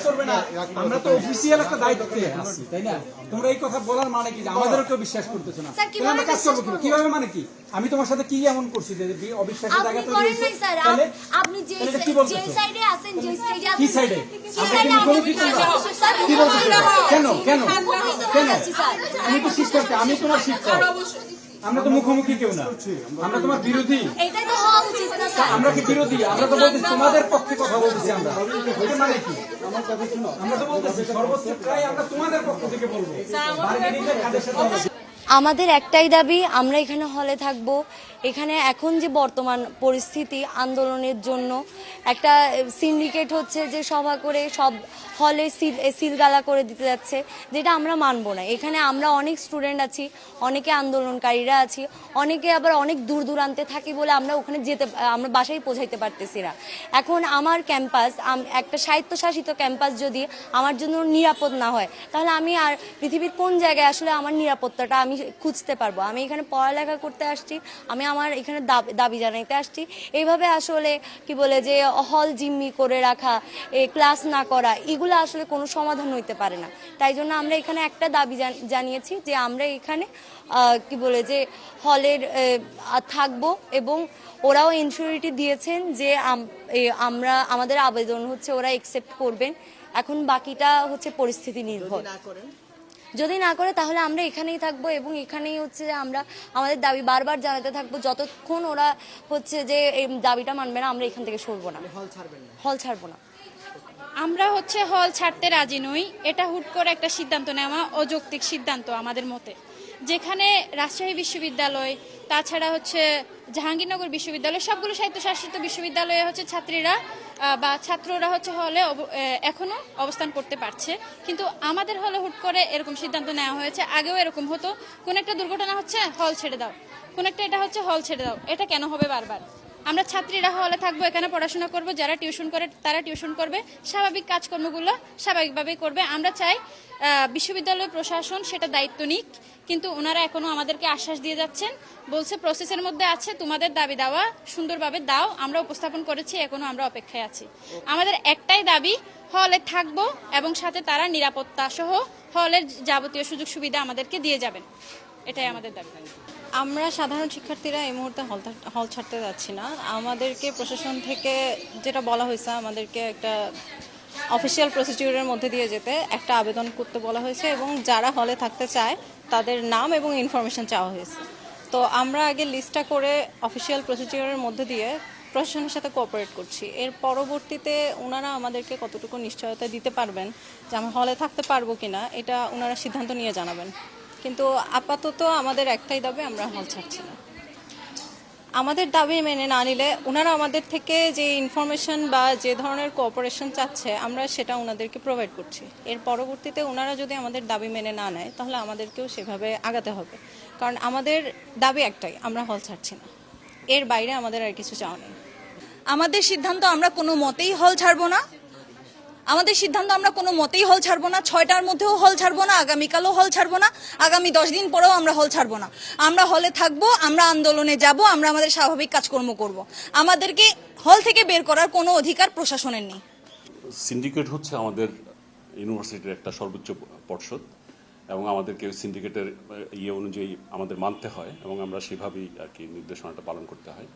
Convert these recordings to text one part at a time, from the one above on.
করবে না, আমরা তো অফিসিয়াল একটা দায়িত্বে আছি, তাই না? তোমরা এই কথা বলার মানে কি? আমাদেরও কেউ বিশ্বাস করতেছে না, আমরা কাজ করবো কিভাবে? মানে কি আমি তোমার সাথে কি এমন করছি যে অবিশ্বাসের জায়গা তৈরি হয়েছে? তাহলে আপনি যে সাইডে আছেন, যে স্টেজে কি সাইডে মুখোমুখি কি বলছো? কেন কেন কেন? আমি তো শিক্ষক, আমি তোমার শিক্ষক, আমরা তো মুখোমুখি কেউ না, আমরা তোমার বিরোধী। এটাই তো হওয়া উচিত না স্যার। আমরা কি বিরোধী? আমরা তো বলতেছি তোমাদের পক্ষে কথা বলতেছি। আমরা মানে কি? আমরা তো বলতেছি সর্বোচ্চ প্রায় আমরা তোমাদের পক্ষ থেকে বলবো। আমাদের একটাই দাবি, আমরা এখানে হলে থাকব। এখানে এখন যে বর্তমান পরিস্থিতি, আন্দোলনের জন্য একটা সিন্ডিকেট হচ্ছে যে সভা করে সব হলে সিলগালা করে দিতে যাচ্ছে, যেটা আমরা মানব না। এখানে আমরা অনেক স্টুডেন্ট আছি, অনেকে আন্দোলনকারীরা আছি, অনেকে আবার অনেক দূর দূরান্তে থাকি বলে আমরা ওখানে আমরা বাসায় পৌঁছাইতে পারতেছি না। এখন আমার ক্যাম্পাস, একটা স্বায়ত্তশাসিত ক্যাম্পাস যদি আমার জন্য নিরাপদ না হয়, তাহলে আমি আর পৃথিবীর কোন জায়গায় আসলে আমার নিরাপত্তাটা আমি খুঁজতে পারবো? আমি এখানে পড়ালেখা করতে আসছি, আমি আমার এখানে দাবি জানাইতে আসছি। এইভাবে আসলে কি বলে যে হল জিম্মি করে রাখা, ক্লাস না করা, এগুলো আসলে কোনো সমাধান হইতে পারে না। তাই জন্য আমরা এখানে একটা দাবি জানিয়েছি যে আমরা এখানে কি বলে যে হলের থাকবো, এবং ওরাও ইনসিউরিটি দিয়েছেন যে আমাদের আবেদন হচ্ছে ওরা একসেপ্ট করবেন। এখন বাকিটা হচ্ছে পরিস্থিতি নির্ভর। যদি না করে তাহলে আমরা এখানেই থাকবো, এবং এখানেই হচ্ছে যে আমরা আমাদের দাবি বারবার জানাতে থাকবো যতক্ষণ ওরা হচ্ছে যে এই দাবিটা মানবে না, আমরা এখান থেকে সরবো না, হল ছাড়বো না। আমরা হচ্ছে হল ছাড়তে রাজি নই। এটা হুট করে একটা সিদ্ধান্ত নেওয়া অযৌক্তিক সিদ্ধান্ত আমাদের মতে। যেখানে রাজশাহী বিশ্ববিদ্যালয়, তাছাড়া হচ্ছে জাহাঙ্গীরনগর বিশ্ববিদ্যালয়, সবগুলো স্বায়ত্তশাসিত বিশ্ববিদ্যালয়ে হচ্ছে ছাত্রীরা বা ছাত্ররা হচ্ছে হলে এখনো অবস্থান করতে পারছে, কিন্তু আমাদের হলে হুট করে এরকম সিদ্ধান্ত নেওয়া হয়েছে। আগেও এরকম হতো, কোন একটা দুর্ঘটনা হচ্ছে হল ছেড়ে দাও, কোন একটা এটা হচ্ছে হল ছেড়ে দাও। এটা কেন হবে বারবার? আমরা ছাত্রীরা হলে থাকবো, এখানে পড়াশোনা করব, যারা টিউশন করে তারা টিউশন করবে, স্বাভাবিক কাজকর্মগুলো স্বাভাবিকভাবেই করবে। আমরা চাই বিশ্ববিদ্যালয় প্রশাসন সেটা দায়িত্ব নিক, কিন্তু ওনারা এখনো আমাদেরকে আশ্বাস দিয়ে যাচ্ছেন, বলছে প্রসেসের মধ্যে আছে, তোমাদের দাবি দাওয়া সুন্দরভাবে দাও, আমরা উপস্থাপন করেছি, এখনো আমরা অপেক্ষায় আছি। আমাদের একটাই দাবি, হলে থাকবো এবং সাথে তারা নিরাপত্তা সহ হলের যাবতীয় সুযোগ সুবিধা আমাদেরকে দিয়ে যাবেন, এটাই আমাদের দাবি। আমরা সাধারণ শিক্ষার্থীরা এই মুহূর্তে হল ছাড়তে যাচ্ছি না। আমাদেরকে প্রশাসন থেকে যেটা বলা হয়েছে, আমাদেরকে একটা অফিসিয়াল প্রসিডিউরের মধ্যে দিয়ে যেতে একটা আবেদন করতে বলা হয়েছে, এবং যারা হলে থাকতে চায় তাদের নাম এবং ইনফরমেশন চাওয়া হয়েছে। তো আমরা আগে লিস্টটা করে অফিসিয়াল প্রসিডিউরের মধ্যে দিয়ে প্রশাসনের সাথে কোঅপারেট করছি। এর পরবর্তীতে ওনারা আমাদেরকে কতটুকু নিশ্চয়তা দিতে পারবেন যে আমরা হলে থাকতে পারবো কিনা, এটা ওনারা সিদ্ধান্ত নিয়ে জানাবেন। কিন্তু আপাতত আমাদের একটাই দাবি, আমরা হল ছাড়ছি না। আমাদের দাবি মেনে না নিলে ওনারা আমাদের থেকে যে ইনফরমেশন বা যে ধরনের কোঅপারেশন চাচ্ছে, আমরা সেটা ওনাদেরকে প্রোভাইড করছি। এর পরবর্তীতে ওনারা যদি আমাদের দাবি মেনে না নেয়, তাহলে আমাদেরকেও সেভাবে আগাতে হবে। কারণ আমাদের দাবি একটাই, আমরা হল ছাড়ছি না, এর বাইরে আমাদের আর কিছু চাওয়া নেই। আমাদের সিদ্ধান্ত, আমরা কোনো মতেই হল ছাড়বো না। আমাদের সিদ্ধান্ত, আমরা কোনো মতেই হল ছাড়বো না। 6টার মধ্যেও হল ছাড়বো না, আগামীকালও হল ছাড়বো না, আগামী 10 দিন পরেও আমরা হল ছাড়বো না। আমরা হলে থাকবো, আমরা আন্দোলনে যাব, আমরা আমাদের স্বাভাবিক কাজকর্ম করব। আমাদেরকে হল থেকে বের করার কোনো অধিকার প্রশাসনের নেই। সিন্ডিকেট হচ্ছে আমাদের ইউনিভার্সিটির একটা সর্বোচ্চ পর্ষদ, এবং আমাদেরকে সিন্ডিকেটের অনুযায়ী আমাদের মানতে হয়, এবং আমরা সেভাবেই আর কি নির্দেশনাটা পালন করতে হয়।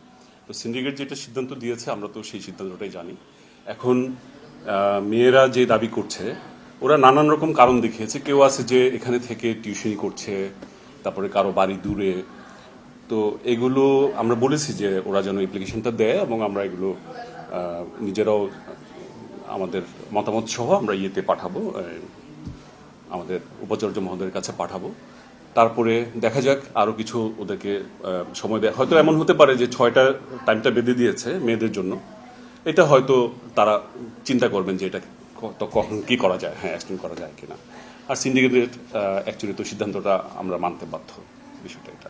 তো সিন্ডিকেট যেটা সিদ্ধান্ত দিয়েছে, আমরা তো সেই সিদ্ধান্তটাই জানি। এখন মেয়েরা যে দাবি করছে, ওরা নানান রকম কারণ দেখিয়েছে। কেউ আছে যে এখানে থেকে টিউশনি করছে, তারপরে কারো বাড়ি দূরে। তো এগুলো আমরা বলেছি যে ওরা যেন অ্যাপ্লিকেশনটা দেয়, এবং আমরা এগুলো নিজেরাও আমাদের মতামত সহ আমরা পাঠাবো, আমাদের উপাচার্য মহোদয়ের কাছে পাঠাবো। তারপরে দেখা যাক আরো কিছু ওদেরকে সময় দেয়। হয়তো এমন হতে পারে যে 6টা টাইমটা বেঁধে দিয়েছে মেয়েদের জন্য, এটা হয়তো তারা চিন্তা করবেন যে এটা কখন কি করা যায়, হ্যাঁ এক্সটেন্ড করা যায় কিনা। আর সিন্ডিকেটের অ্যাকচুয়ালি তো সিদ্ধান্তটা আমরা মানতে বাধ্য, বিষয়টা এটা।